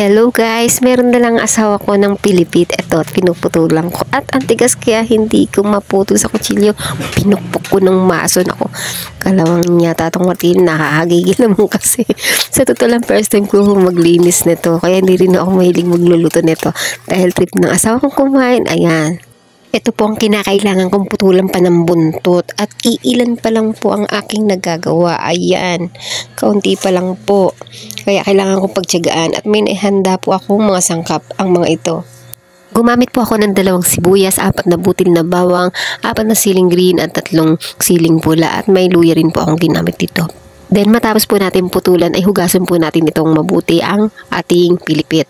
Hello guys, meron na lang asawa ko ng pilipit. Ito, pinuputulan ko. At antigas kaya hindi ko maputol sa kutsilyo. Pinukpok ko ng mason ako. Kalawang niya tatong Martin, nakakagigil naman kasi. Sa totoo lang, first time ko maglinis nito. Kaya hindi rin ako mahilig magluluto nito. Dahil trip ng asawa kong kumain, ayan. Ito po ang kinakailangan kong putulan pa ng buntot at iilan pa lang po ang aking nagagawa. Ayan, kaunti pa lang po. Kaya kailangan kong pagtiyagaan at may naihanda po akong mga sangkap ang mga ito. Gumamit po ako ng 2 sibuyas, 4 na butil na bawang, 4 na siling green at 3 siling pula at may luya rin po akong ginamit dito. Then matapos po natin putulan ay hugasan po natin itong mabuti ang ating pilipit.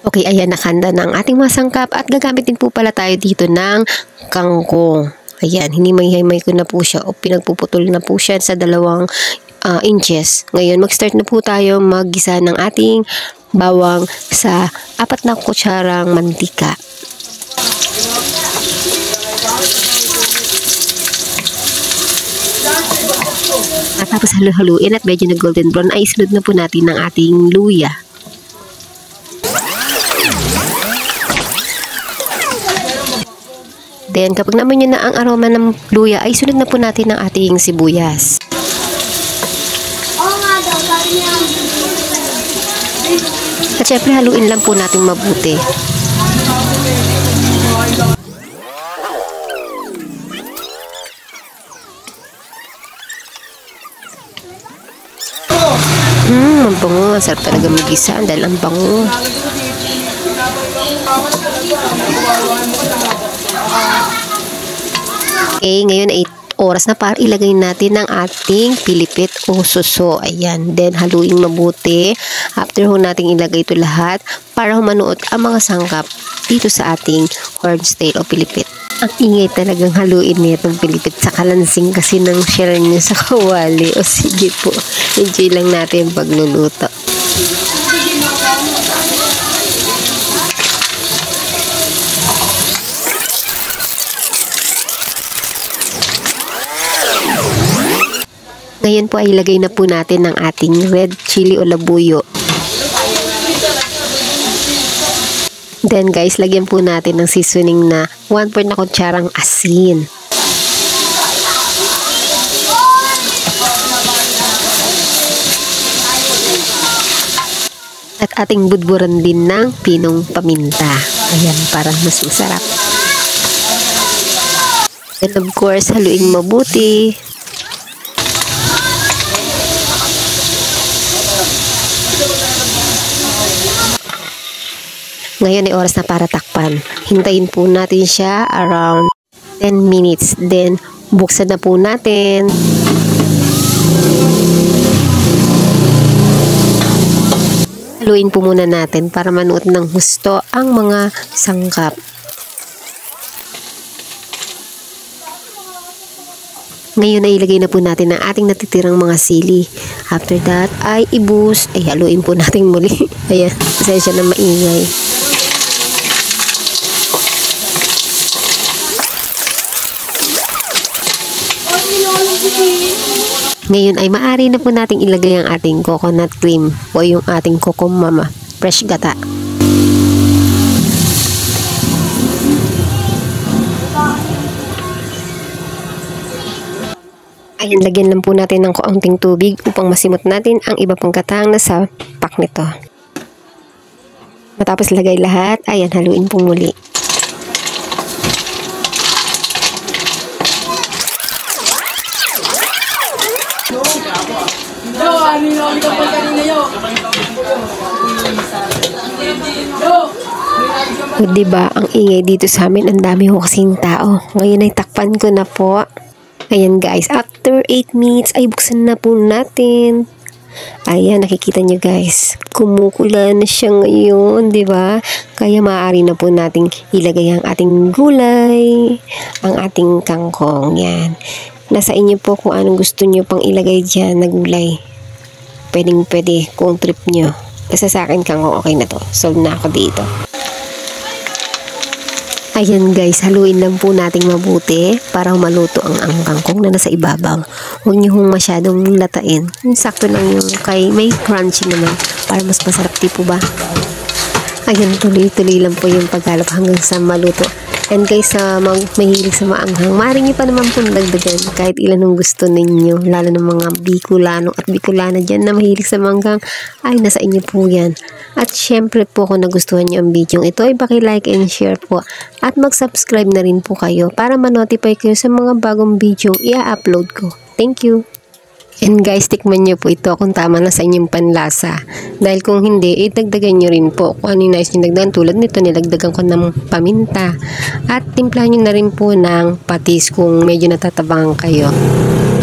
Okay, ayan, nakanda na ang ating mga sangkap at gagamit din po pala tayo dito ng kangkong. Ayan, hinimay-himay ko na po siya o pinagpuputol na po siya sa 2 inches. Ngayon, mag-start na po tayo maggisa ng ating bawang sa 4 na kutsarang mantika. At tapos halu-haluin at medyo na golden brown ay isunod na po natin ng ating luya. Then, kapag naman nyo na ang aroma ng luya, ay sunod na po natin ang ating sibuyas. At syempre, haluin lang po natin mabuti. Ang bango. Sarap talaga mag-isa dahil ang bango. Okay, ngayon ay oras na para ilagay natin ang ating pilipit o suso. Ayan, then haluin mabuti. After ho natin ilagay ito lahat para humanuot ang mga sangkap dito sa ating cornstale o pilipit. Ang ingay talagang haluin nitong pilipit sa kalansing kasi ng shell niya sa kawali. O sige po, enjoy lang natin pagluluto. Ngayon po ay ilagay na po natin ang ating red chili o labuyo. Then guys, lagyan po natin ng seasoning na 1/4 na kutsarang asin. At ating budburan din ng pinong paminta. Ayan, para mas masarap. And of course, haluin mabuti. Ngayon ay oras na para takpan. Hintayin po natin siya around 10 minutes. Then, buksan na po natin. Haluin po muna natin para manuot ng husto ang mga sangkap. Ngayon ay ilagay na po natin ang ating natitirang mga sili. After that ay ibus. Ay haluin po natin muli. Ayan, pasensya na maingay. Ngayon ay maaari na po nating ilagay ang ating coconut cream o yung ating Coco Mama fresh gata. Ayan, lagyan lang po natin ng kaunting tubig upang masimot natin ang iba pang katang na sa pack nito. Matapos lagay lahat, ayan, haluin po muli. O diba, ang ingay dito sa amin, ang dami ho kasing tao. Ngayon ay takpan ko na po. Ayan guys, after 8 minutes ay buksan na po natin. Ayan, nakikita nyo guys, kumukula na siya ngayon, diba? Kaya maaari na po nating ilagay ang ating gulay, ang ating kangkong. Yan. Nasa inyo po kung anong gusto nyo pang ilagay dyan na gulay. Pwedeng pwede kung trip nyo. Basta sa akin kangkong okay na to. Solve na ako dito. Ayan guys, haluin lang po nating mabuti para maluto ang kangkong na nasa ibabaw. Huwag nyo hong masyadong latain. Sakto lang yung kay may crunchy naman para mas masarap, di po ba? Ayan, tuloy-tuloy lang po yung paghalap hanggang sa maluto. And guys, sa mahilig sa maanghang, maaari nyo pa naman po dagdagan kahit ilan ang gusto ninyo. Lalo ng mga Bicolano at Bicolana dyan na mahilig sa maanghang, ay nasa inyo po yan. At syempre po kung nagustuhan nyo ang video ito, ay paki-like and share po. At mag-subscribe na rin po kayo para ma-notify kayo sa mga bagong video i-upload ko. Thank you! And guys, tikman nyo po ito kung tama na sa inyong panlasa. Dahil kung hindi, dagdagan nyo rin po kung ano yung nais nyo dagdagan. Tulad nito, nilagdagan ko ng paminta. At timplahan nyo na rin po ng patis kung medyo natatabangan kayo.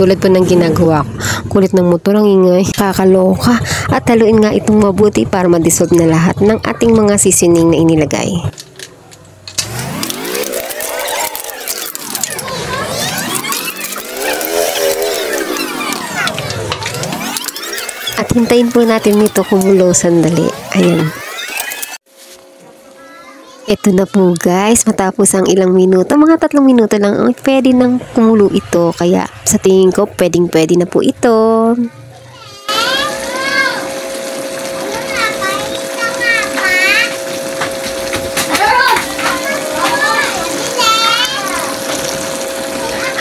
Tulad po ng ginagawa ko. Kulit ng motor ang ingay. Kakaloka. At haluin nga itong mabuti para ma-dissolve na lahat ng ating mga seasoning na inilagay. At hintayin po natin nito kumulo sandali. Ayan. Ito na po guys. Matapos ang ilang minuto, mga 3 minuto lang, pwede nang kumulo ito. Kaya sa tingin ko, pwede na po ito.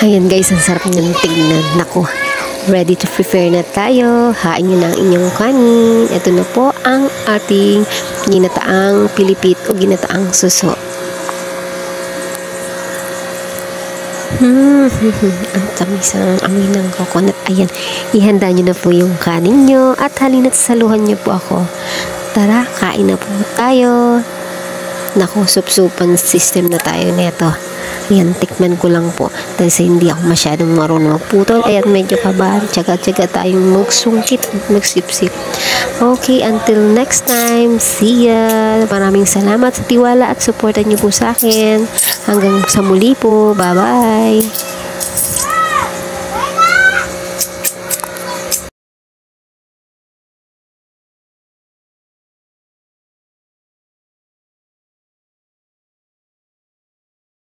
Ayan guys, ang sarap niyang tignan. Naku. Ready to prepare na tayo. Hain nyo na ang inyong kanin. Ito na po ang ating ginataang pilipit o ginataang suso. Ang tamis ang amoy ng coconut. Ayan, ihanda nyo na po yung kanin nyo at halina't saluhan nyo po ako. Tara, kain na po tayo. Naku, sup-supan system na tayo neto. Yan, tikman ko lang po. Dahil sa hindi ako masyadong marunong magputol. Ayan, medyo kabahan. Tsaga-tsaga tayong magsungkit at magsip-sip. Okay, until next time. See ya! Maraming salamat sa tiwala at supportan niyo po sa akin. Hanggang sa muli po. Bye-bye!